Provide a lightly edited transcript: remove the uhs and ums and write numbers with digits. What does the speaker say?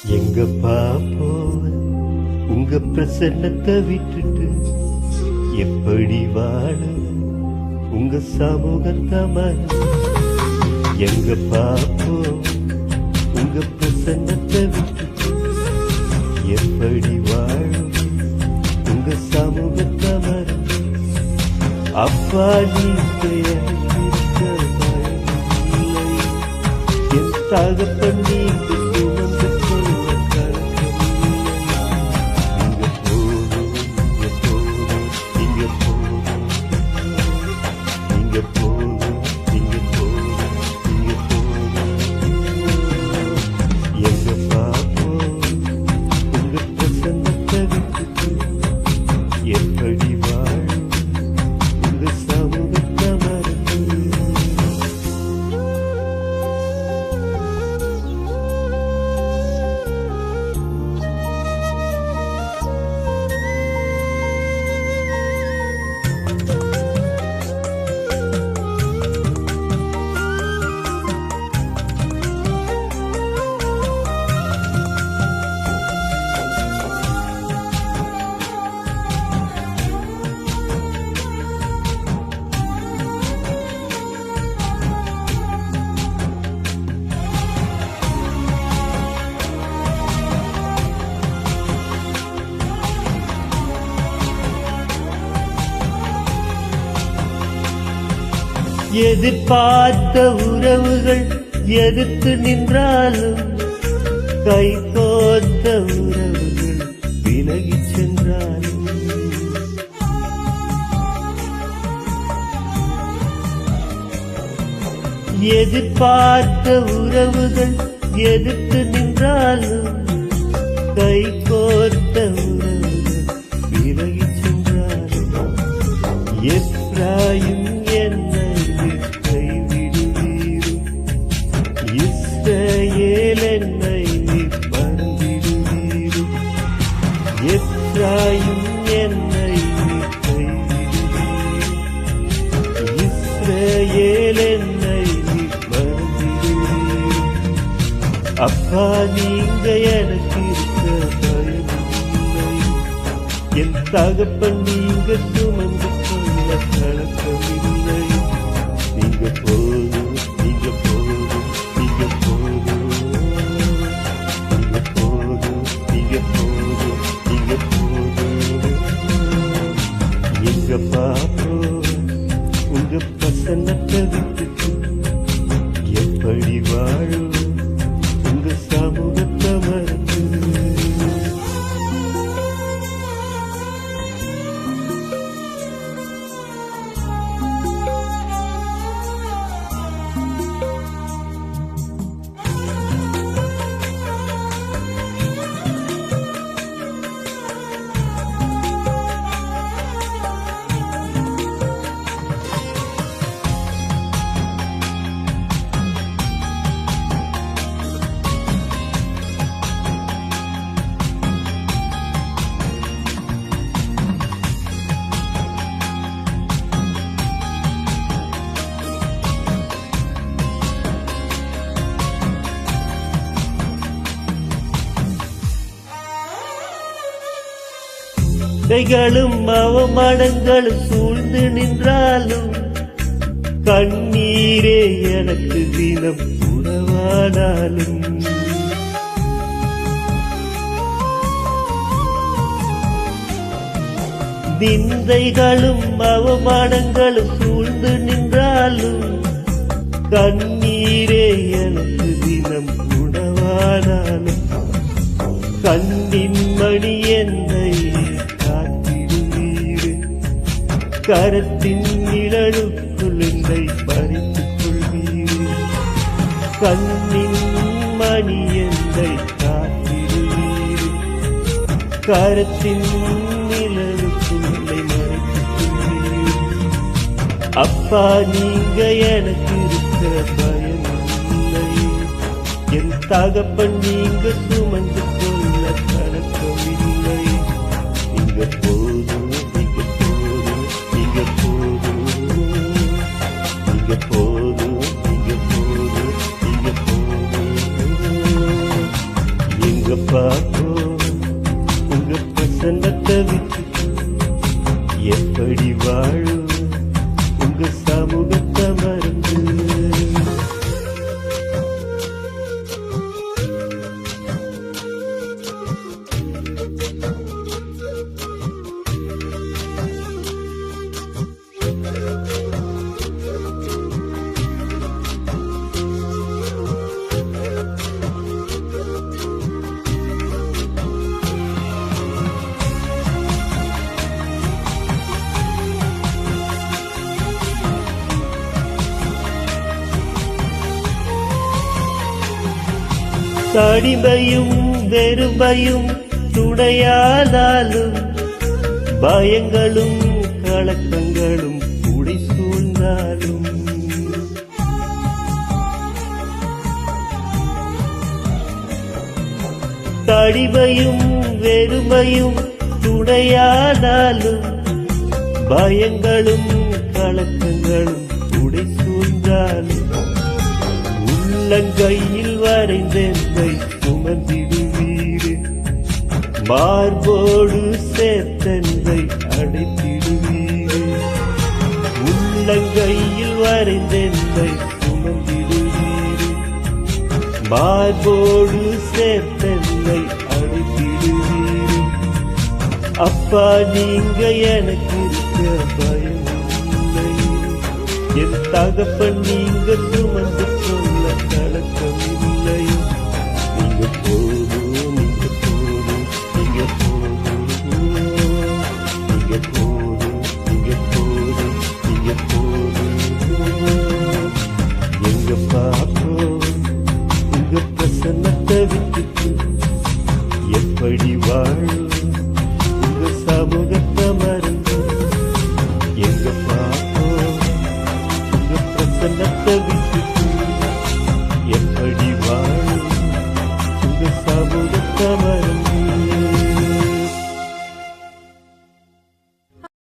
எங்கப்பா போவ உங்க பிரசன்னத்தை விட்டுட்டு எப்படி வாழ உங்க சமூகத்தை மறந்து எங்கப்பா போவ உங்க பிரசன்னத்தை விட்டுட்டு எப்படி வாழ உங்க சமூகத்தை மறந்து அப்பா நீங்க எனக்கு பயமில்லை என் தகப்பன் நீங்க எதிர்பார்த்த உறவுகள் எதிர்த்து நின்றாலும் கை கோர்த்த உறவுகள் விலகி சென்றாலும் எதிர்பார்த்த உறவுகள் எதிர்த்து நின்றாலும் கை கோர்த்த உறவுகள் விலகி சென்றாலும் எப்ராயிம் என்னை கைவிடுவீரும் இஸ்ரவேல் என்னை மறந்திடுவீரும் எப்ராயிம் என்னை கைவிடுவீரும் இஸ்ரவேல் என்னை மறந்திடுவீரும் அப்பா நீங்க எனக்கு இருக்க பயமில்லை என் தகப்பன் நீங்க சுமந்து கொள்ள கலக்கமில்லை நீங்க போதும் நீங்க போதும் நீங்க போதும் நீங்க போதும் நீங்க போதும் நீங்க போதும் எங்க பாப்போ உங்க பிரசன்னத்தை விட்டுட்டு எப்படி வாழும் உங்க சமூகத்தை மறந்து கைகளும் அவமானங்களும் சூழ்ந்து நின்றாலும் கண்ணீரே எனக்கு தினம் உறவானாலும் நிந்தைகளும் அவமானங்களும் சூழ்ந்து நின்றாலும் கண்ணீரே எனக்கு தினம் உணவானாலும் கண்ணின் மணி என்னை கரத்தின் நிழலுக்குள் என்னை பறித்துக் கொள்வீர் கண்ணின் மணி என்னை காத்திடுவீர் கரத்தின் நிழலுக்குள் என்னை மறைத்துக் கொள்வீர் அப்பா நீங்க எனக்கு இருக்க பயமில்லை என் தகப்பன் நீங்க சுமந்து கொள்ள கலக்கமில்லை நீங்க போதும் அப்பா உங்க பிரசன்னத்தை விட்டு எப்படி வாழும் உங்க சமூகத்தை மறந்து. தடிமையும் வெறுமையும் துணையானாலும் பயங்களும் கலக்கங்களும் உடை சூழ்ந்தாலும் தடிமையும் வெறுமையும் துணையானாலும் பயங்களும் கலக்கங்களும் உடை சூழ்ந்தாலும் உள்ளங்கையில் வரைந்தென்னை சுமந்திடுவீரே, மார்போடு சேர்த்தென்னை அடைத்திடுவீரே. உள்ளங்கையில் வரைந்தென்னை சுமந்திடுவீரே, மார்போடு சேர்த்தென்னை அடைத்திடுவீரே. அப்பா நீங்க எனக்கு இருக்க பயம் இல்லை, என் தகப்பன் நீங்க சுமந்து